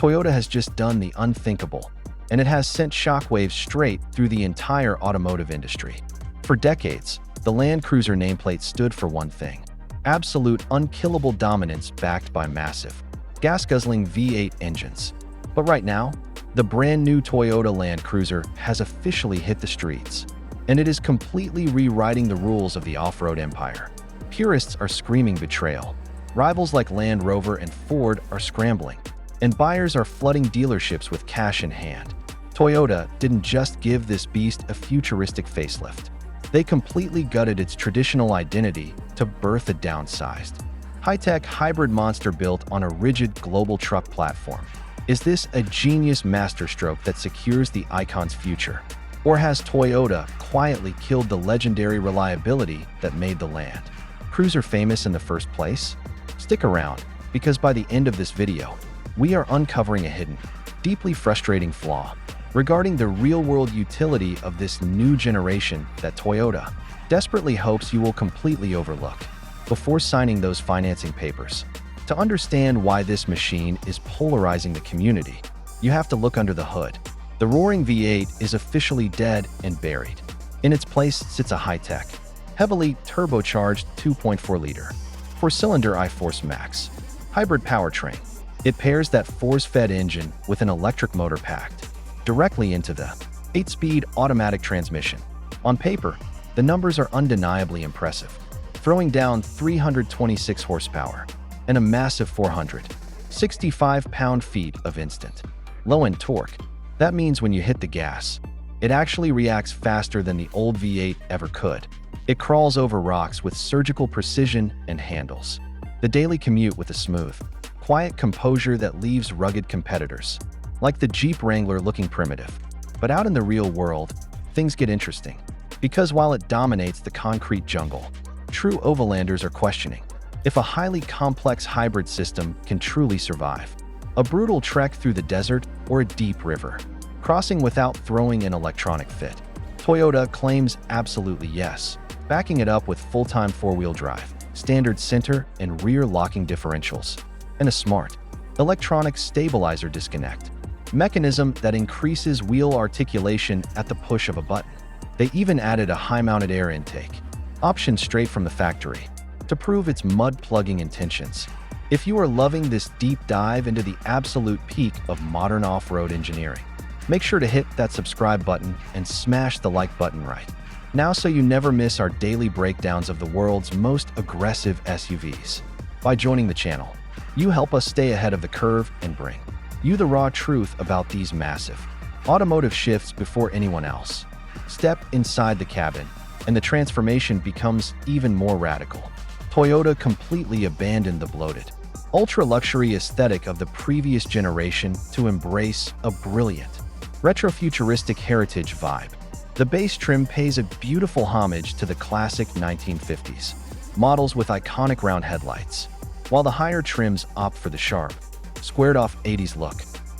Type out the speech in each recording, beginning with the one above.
Toyota has just done the unthinkable, and it has sent shockwaves straight through the entire automotive industry. For decades, the Land Cruiser nameplate stood for one thing: absolute unkillable dominance backed by massive, gas-guzzling V8 engines. But right now, the brand-new Toyota Land Cruiser has officially hit the streets, and it is completely rewriting the rules of the off-road empire. Purists are screaming betrayal. Rivals like Land Rover and Ford are scrambling, and buyers are flooding dealerships with cash in hand. Toyota didn't just give this beast a futuristic facelift. They completely gutted its traditional identity to birth a downsized, high-tech hybrid monster built on a rigid global truck platform. Is this a genius masterstroke that secures the icon's future? Or has Toyota quietly killed the legendary reliability that made the Land Cruiser famous in the first place? Stick around, because by the end of this video, we are uncovering a hidden, deeply frustrating flaw regarding the real-world utility of this new generation that Toyota desperately hopes you will completely overlook before signing those financing papers. To understand why this machine is polarizing the community, you have to look under the hood. The roaring V8 is officially dead and buried. In its place sits a high-tech, heavily turbocharged 2.4-liter, four-cylinder I-Force Max hybrid powertrain. It pairs that force-fed engine with an electric motor packed directly into the 8-speed automatic transmission. On paper, the numbers are undeniably impressive, throwing down 326 horsepower and a massive 465 pound-feet of instant low-end torque. That means when you hit the gas, it actually reacts faster than the old V8 ever could. It crawls over rocks with surgical precision and handles the daily commute with a smooth, quiet composure that leaves rugged competitors like the Jeep Wrangler looking primitive. But out in the real world, things get interesting, because while it dominates the concrete jungle, true overlanders are questioning if a highly complex hybrid system can truly survive a brutal trek through the desert or a deep river crossing without throwing an electronic fit. Toyota claims absolutely yes, backing it up with full-time four-wheel drive, standard center and rear locking differentials, and a smart electronic stabilizer disconnect mechanism that increases wheel articulation at the push of a button. They even added a high-mounted air intake option straight from the factory to prove its mud-plugging intentions. If you are loving this deep dive into the absolute peak of modern off-road engineering, make sure to hit that subscribe button and smash the like button right now so you never miss our daily breakdowns of the world's most aggressive SUVs. By joining the channel, you help us stay ahead of the curve and bring you the raw truth about these massive automotive shifts before anyone else. Step inside the cabin, and the transformation becomes even more radical. Toyota completely abandoned the bloated, ultra-luxury aesthetic of the previous generation to embrace a brilliant, retro-futuristic heritage vibe. The base trim pays a beautiful homage to the classic 1950s models with iconic round headlights, while the higher trims opt for the sharp, squared-off 80s look.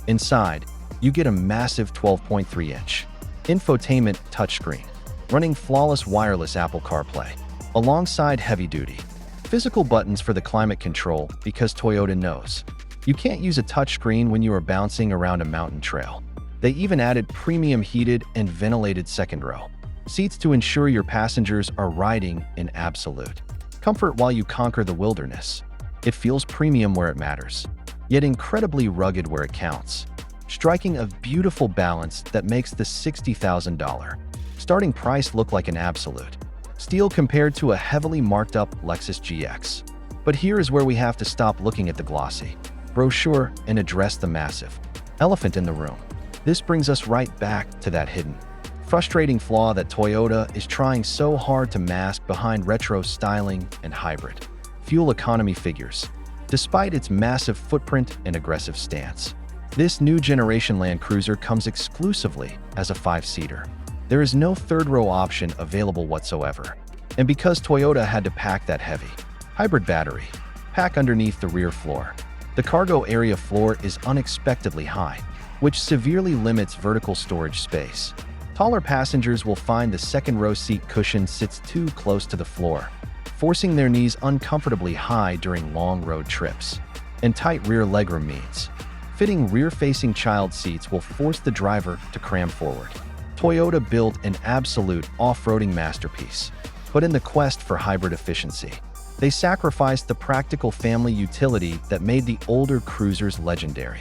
Inside, you get a massive 12.3-inch infotainment touchscreen, running flawless wireless Apple CarPlay, alongside heavy-duty physical buttons for the climate control, because Toyota knows you can't use a touchscreen when you are bouncing around a mountain trail. They even added premium heated and ventilated second row seats to ensure your passengers are riding in absolute comfort while you conquer the wilderness. It feels premium where it matters, yet incredibly rugged where it counts, striking a beautiful balance that makes the $60,000 starting price look like an absolute steal compared to a heavily marked up Lexus GX. But here is where we have to stop looking at the glossy brochure and address the massive elephant in the room. This brings us right back to that hidden, frustrating flaw that Toyota is trying so hard to mask behind retro styling and hybrid fuel economy figures. Despite its massive footprint and aggressive stance, this new generation Land Cruiser comes exclusively as a 5-seater. There is no third-row option available whatsoever. And because Toyota had to pack that heavy hybrid battery pack underneath the rear floor, the cargo area floor is unexpectedly high, which severely limits vertical storage space. Taller passengers will find the second-row seat cushion sits too close to the floor, forcing their knees uncomfortably high during long road trips. And tight rear legroom means Fitting rear-facing child seats will force the driver to cram forward. Toyota built an absolute off-roading masterpiece, but in the quest for hybrid efficiency, they sacrificed the practical family utility that made the older cruisers legendary.